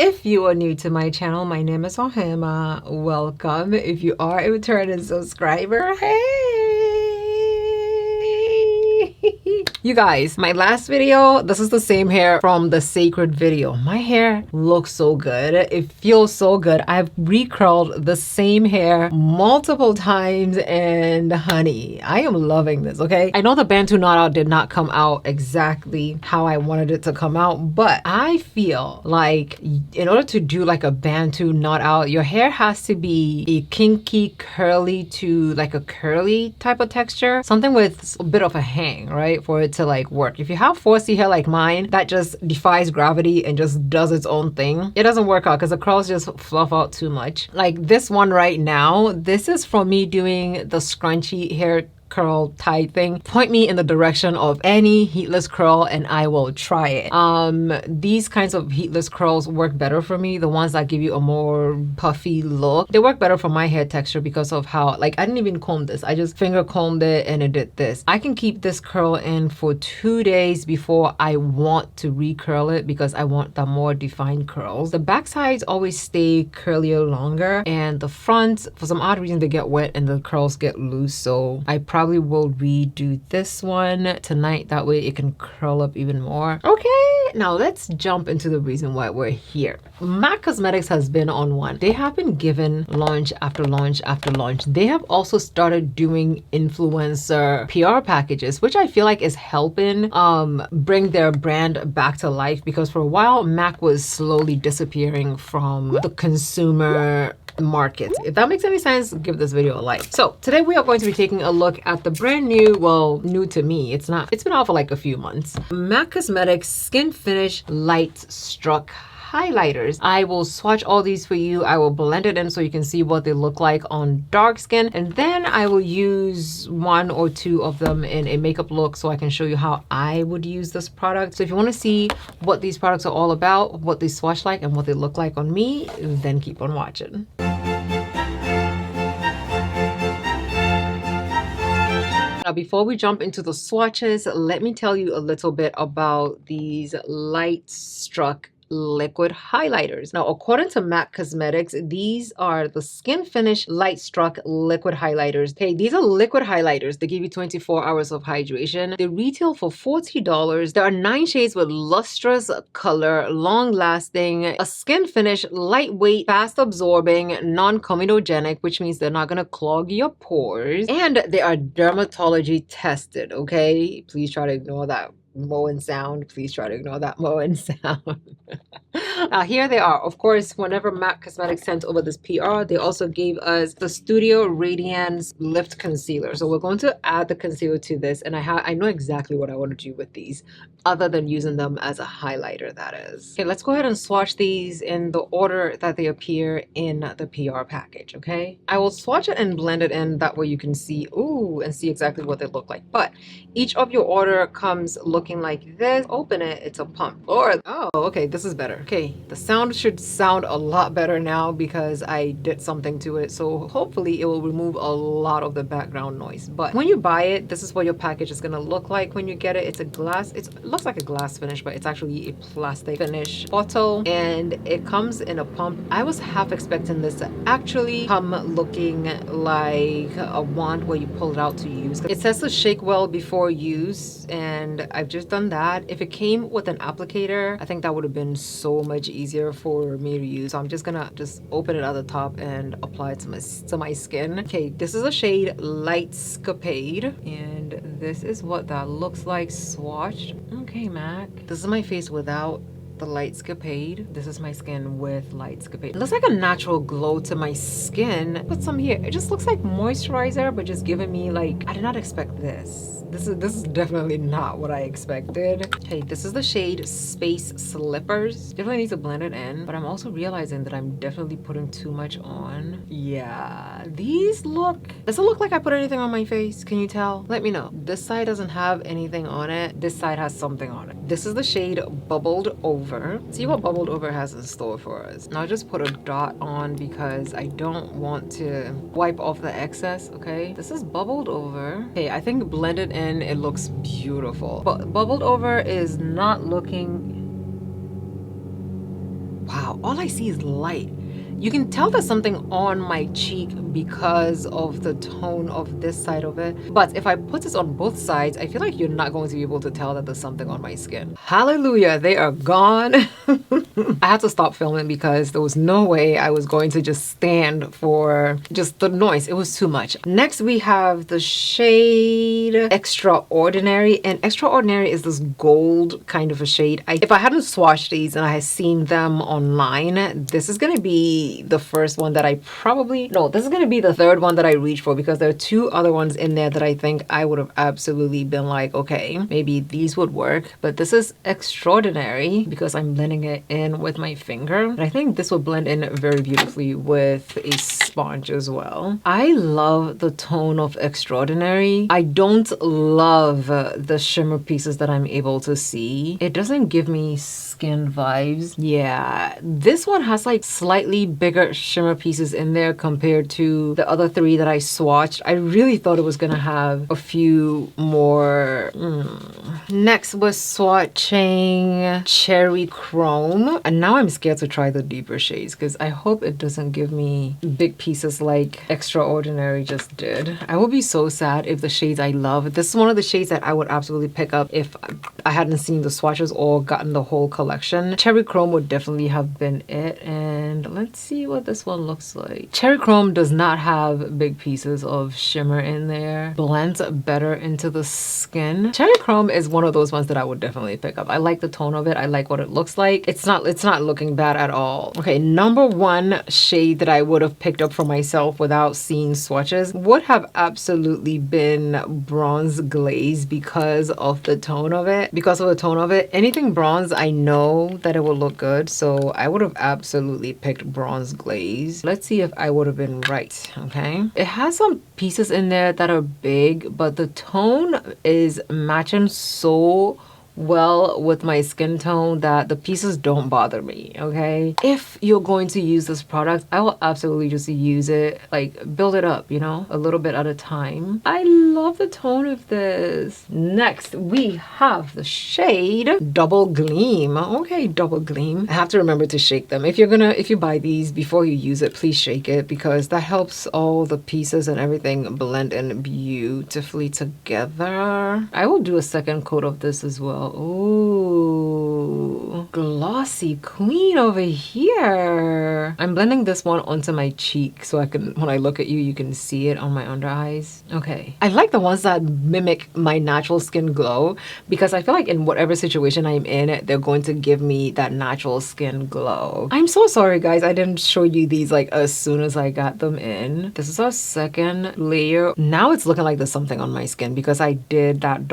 If you are new to my channel, my name is Ohemaa. Welcome. If you are a returning subscriber, hey! You guys, my last video, this is the same hair from the sacred video. My hair looks so good. It feels so good. I've recurled the same hair multiple times and honey, I am loving this, okay? I know the Bantu knot out did not come out exactly how I wanted it to come out, but I feel like in order to do like a Bantu knot out, your hair has to be a kinky, curly to like a curly type of texture. Something with a bit of a hang, right? For it to like work. If you have 4C hair like mine that just defies gravity and just does its own thing, it doesn't work out because the curls just fluff out too much. Like this one right now, this is from me doing the scrunchy hair curl tie thing. Point me in the direction of any heatless curl and I will try it. These kinds of heatless curls work better for me. The ones that give you a more puffy look, they work better for my hair texture because of how, like, I didn't even comb this. I just finger combed it and it did this. I can keep this curl in for 2 days before I want to recurl it because I want the more defined curls. The back sides always stay curlier longer and the front, for some odd reason, they get wet and the curls get loose. So I probably will redo this one tonight. That way it can curl up even more. Okay, now let's jump into the reason why we're here. MAC Cosmetics has been on one. They have been given launch after launch after launch. They have also started doing influencer PR packages, which I feel like is helping bring their brand back to life, because for a while MAC was slowly disappearing from the consumer market. If that makes any sense, give this video a like. So today we are going to be taking a look at the brand new, well, new to me, it's been out for like a few months, MAC Cosmetics Skin Finish Light Struck highlighters. I will swatch all these for you. I will blend it in so you can see what they look like on dark skin, and then I will use 1 or 2 of them in a makeup look so I can show you how I would use this product. So if you want to see what these products are all about, what they swatch like and what they look like on me, then keep on watching. Now, before we jump into the swatches, let me tell you a little bit about these Light Struck liquid highlighters. Now, according to MAC Cosmetics, these are the Skin Finish Light Struck liquid highlighters. Okay, these are liquid highlighters. They give you 24 hours of hydration. They retail for $40. There are 9 shades with lustrous color, long lasting, a skin finish, lightweight, fast absorbing, non-comedogenic, which means they're not going to clog your pores, and they are dermatology tested. Okay, please try to ignore that mowing sound. Please try to ignore that mowing sound. Now here they are. Of course, whenever MAC Cosmetics sent over this PR, they also gave us the Studio Radiance Lift Concealer. So we're going to add the concealer to this, and I know exactly what I want to do with these, other than using them as a highlighter, that is. Okay, let's go ahead and swatch these in the order that they appear in the PR package, okay? I will swatch it and blend it in, that way you can see, ooh, and see exactly what they look like. But each of your order comes looking like this. Open it, it's a pump. Or, oh, okay, this is better. Okay, the sound should sound a lot better now because I did something to it. So hopefully it will remove a lot of the background noise. But when you buy it, this is what your package is gonna look like when you get it. It's a glass, it looks like a glass finish, but it's actually a plastic finish bottle, and it comes in a pump. I was half expecting this to actually come looking like a wand where you pull it out to use. It says to shake well before use, and I've just done that. If it came with an applicator, I think that would have been so much easier for me to use. So I'm just gonna open it at the top and apply it to my skin. Okay, this is a shade Lightscapade, and this is what that looks like swatched. Okay, MAC. This is my face without the Lightscapade. This is my skin with Lightscapade. It looks like a natural glow to my skin. Put some here. It just looks like moisturizer, but just giving me like, I did not expect this. This is definitely not what I expected. Okay, this is the shade Space Slippers. Definitely need to blend it in, but I'm also realizing that I'm definitely putting too much on. Yeah, these look, does it look like I put anything on my face? Can you tell? Let me know. This side doesn't have anything on it. This side has something on it. This is the shade Bubbled Over. See what Bubbled Over has in store for us. Now just put a dot on because I don't want to wipe off the excess, okay? This is Bubbled Over. Okay, I think blended in, it looks beautiful. But Bubbled Over is not looking, wow, all I see is light. You can tell there's something on my cheek because of the tone of this side of it. But if I put this on both sides, I feel like you're not going to be able to tell that there's something on my skin. Hallelujah, they are gone. I had to stop filming because there was no way I was going to just stand for just the noise. It was too much. Next, we have the shade Extraordinary. And Extraordinary is this gold kind of a shade. If I hadn't swatched these and I had seen them online, this is going to be the first one that I this is going to be the third one that I reach for, because there are two other ones in there that I think I would have absolutely been like, okay, maybe these would work. But this is Extraordinary because I'm blending it in with my finger. And I think this would blend in very beautifully with a sponge as well. I love the tone of Extraordinary. I don't love the shimmer pieces that I'm able to see. It doesn't give me skin vibes. Yeah, this one has like slightly bigger shimmer pieces in there compared to the other three that I swatched. I really thought it was gonna have a few more. Next was swatching Cherry Chrome, and now I'm scared to try the deeper shades because I hope it doesn't give me big pieces like Extraordinary just did. I would be so sad if the shades I love, this is one of the shades that I would absolutely pick up if I hadn't seen the swatches or gotten the whole collection. Cherry Chrome would definitely have been it. And let's see what this one looks like. Cherry Chrome does not have big pieces of shimmer in there. Blends better into the skin. Cherry Chrome is one of those ones that I would definitely pick up. I like the tone of it. I like what it looks like. It's not looking bad at all. Okay, number one shade that I would have picked up for myself without seeing swatches would have absolutely been Bronze Glaze because of the tone of it. Anything bronze, I know that it will look good, so I would have absolutely picked Bronze Glaze. Let's see if I would have been right. Okay, it has some pieces in there that are big, but the tone is matching so well with my skin tone that the pieces don't bother me. Okay, if you're going to use this product, I will absolutely just use it, like build it up, you know, a little bit at a time. I love the tone of this. Next we have the shade Double Gleam. Okay, Double Gleam. I have to remember to shake them. If you buy these before you use it, please shake it because that helps all the pieces and everything blend in beautifully together. I will do a second coat of this as well. Ooh, glossy queen over here. I'm blending this one onto my cheek so I can, when I look at you, you can see it on my under eyes. Okay, I like the ones that mimic my natural skin glow because I feel like in whatever situation I'm in, they're going to give me that natural skin glow. I'm so sorry guys, I didn't show you these like as soon as I got them in. This is our second layer. Now it's looking like there's something on my skin because I did that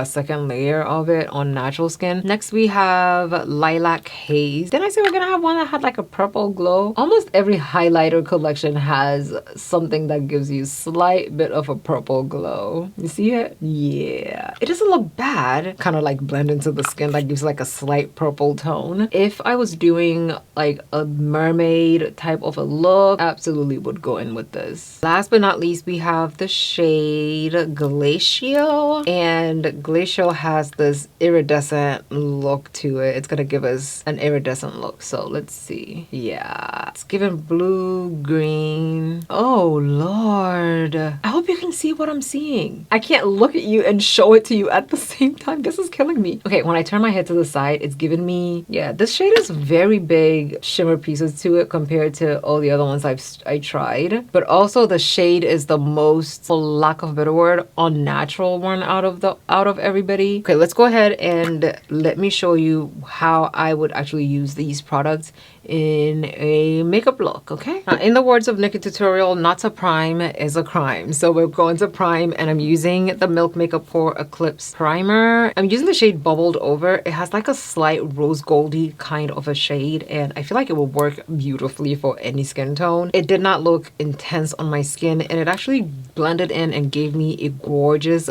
second layer of it on natural skin. Next we have Lilac Haze. Didn't I say we're gonna have one that had like a purple glow? Almost every highlighter collection has something that gives you slight bit of a purple glow. You see it? Yeah, it doesn't look bad. Kind of like blend into the skin, that gives like a slight purple tone. If I was doing like a mermaid type of a look, absolutely would go in with this. Last but not least, we have the shade Glacial, and Glacial has this iridescent look to it. It's gonna give us an iridescent look. So let's see. Yeah, it's giving blue, green. Oh Lord, I hope you can see what I'm seeing. I can't look at you and show it to you at the same time. This is killing me. Okay, when I turn my head to the side, it's giving me, yeah, this shade is very big shimmer pieces to it compared to all the other ones I tried. But also the shade is the most, for lack of a better word, unnatural one out of everybody. Okay, let's go ahead and let me show you how I would actually use these products in a makeup look. Okay, now, in the words of Nikki Tutorial, not to prime is a crime. So we're going to prime, and I'm using the Milk Makeup Pore Eclipse primer. I'm using the shade Bubbled Over. It has like a slight rose goldy kind of a shade, and I feel like it will work beautifully for any skin tone. It did not look intense on my skin, and it actually blended in and gave me a gorgeous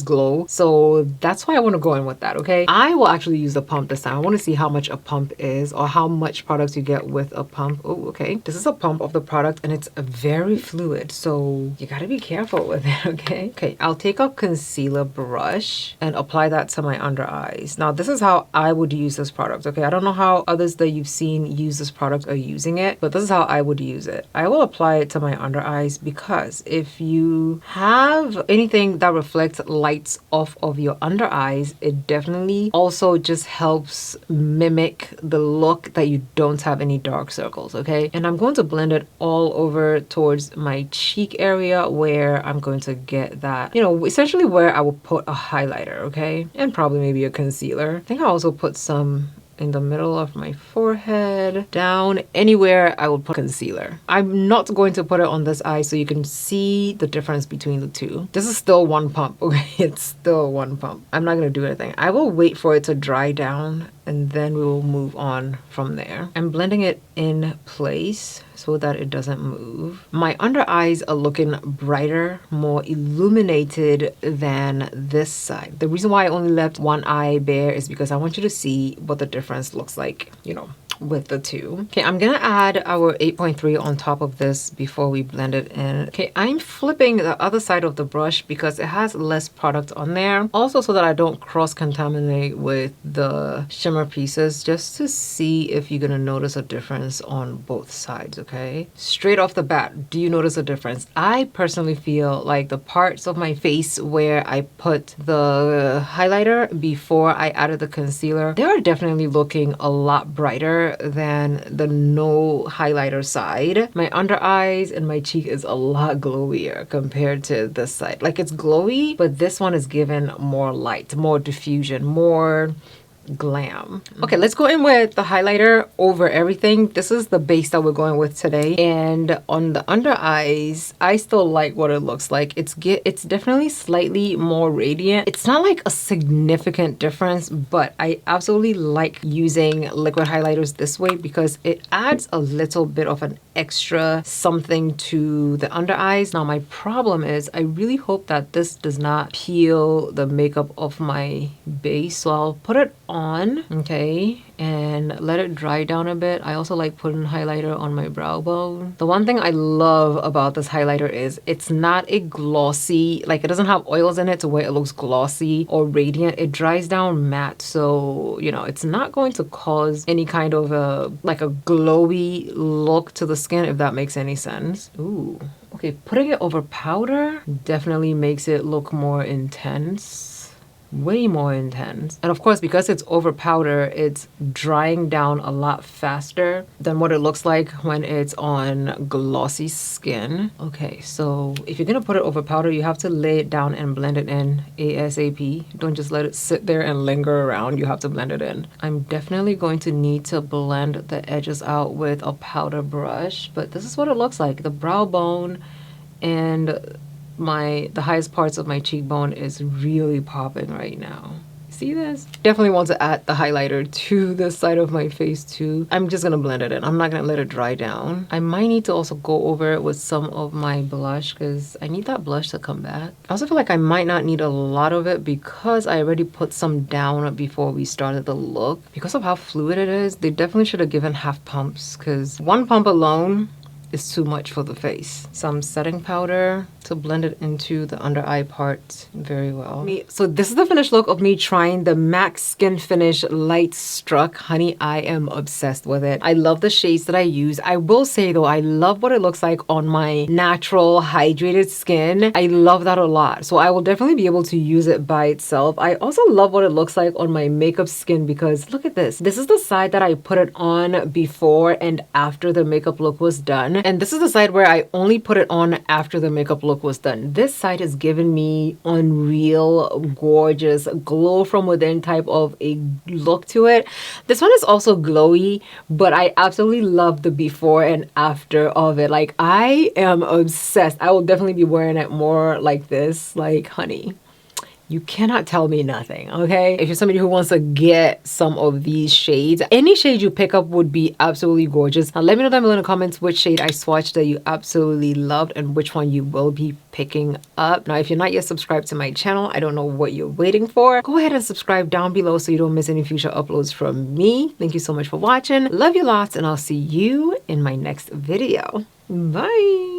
glow. So that's why I want gonna go in with that, okay? I will actually use the pump this time. I want to see how much a pump is or how much products you get with a pump. Oh, okay. This is a pump of the product and it's very fluid, so you gotta be careful with it, okay? Okay, I'll take a concealer brush and apply that to my under eyes. Now, this is how I would use this product, okay? I don't know how others that you've seen use this product are using it, but this is how I would use it. I will apply it to my under eyes because if you have anything that reflects lights off of your under eyes, it definitely also just helps mimic the look that you don't have any dark circles, okay? And I'm going to blend it all over towards my cheek area where I'm going to get that, you know, essentially where I will put a highlighter, okay? And probably maybe a concealer. I think I also put some in the middle of my forehead, down anywhere I will put concealer. I'm not going to put it on this eye so you can see the difference between the two. This is still one pump, okay? It's still one pump. I'm not gonna do anything. I will wait for it to dry down and then we will move on from there. I'm blending it in place so that it doesn't move. My under eyes are looking brighter, more illuminated than this side. The reason why I only left one eye bare is because I want you to see what the difference looks like, you know, with the two. Okay, I'm gonna add our 8.3 on top of this before we blend it in. Okay, I'm flipping the other side of the brush because it has less product on there. Also so that I don't cross-contaminate with the shimmer pieces, just to see if you're gonna notice a difference on both sides, okay? Straight off the bat, do you notice a difference? I personally feel like the parts of my face where I put the highlighter before I added the concealer, they're definitely looking a lot brighter than the no highlighter side. My under eyes and my cheek is a lot glowier compared to this side. Like, it's glowy, but this one is given more light, more diffusion, more glam. Okay, let's go in with the highlighter over everything. This is the base that we're going with today, and on the under eyes I still like what it looks like. It's definitely slightly more radiant. It's not like a significant difference, but I absolutely like using liquid highlighters this way because it adds a little bit of an extra something to the under eyes. Now, my problem is I really hope that this does not peel the makeup off my base, so I'll put it on, okay, and let it dry down a bit. I also like putting highlighter on my brow bone. The one thing I love about this highlighter is it's not a glossy, like, it doesn't have oils in it to where it looks glossy or radiant. It dries down matte, so you know, it's not going to cause any kind of a like a glowy look to the skin, if that makes any sense. Ooh, okay, putting it over powder definitely makes it look more intense. Way more intense. And of course, because it's over powder, it's drying down a lot faster than what it looks like when it's on glossy skin. Okay, so if you're gonna put it over powder, you have to lay it down and blend it in ASAP. Don't just let it sit there and linger around. You have to blend it in. I'm definitely going to need to blend the edges out with a powder brush, but this is what it looks like. The brow bone and the highest parts of my cheekbone is really popping right now. See this? Definitely want to add the highlighter to the side of my face too. I'm just gonna blend it in. I'm not gonna let it dry down. I might need to also go over it with some of my blush because I need that blush to come back. I also feel like I might not need a lot of it because I already put some down before we started the look. Because of how fluid it is, they definitely should have given half pumps because one pump alone is too much for the face. Some setting powder to blend it into the under eye part very well. So this is the finished look of me trying the MAC Skin Finish Light Struck. Honey, I am obsessed with it. I love the shades that I use. I will say though, I love what it looks like on my natural hydrated skin. I love that a lot. So I will definitely be able to use it by itself. I also love what it looks like on my makeup skin because look at this. This is the side that I put it on before and after the makeup look was done. And this is the side where I only put it on after the makeup look was done. This side has given me unreal, gorgeous, glow from within type of a look to it. This one is also glowy, but I absolutely love the before and after of it. Like, I am obsessed. I will definitely be wearing it more like this. Like, honey, you cannot tell me nothing, okay? If you're somebody who wants to get some of these shades, any shade you pick up would be absolutely gorgeous. Now let me know down below in the comments which shade I swatched that you absolutely loved and which one you will be picking up. Now if you're not yet subscribed to my channel, I don't know what you're waiting for. Go ahead and subscribe down below so you don't miss any future uploads from me. Thank you so much for watching. Love you lots, and I'll see you in my next video. Bye.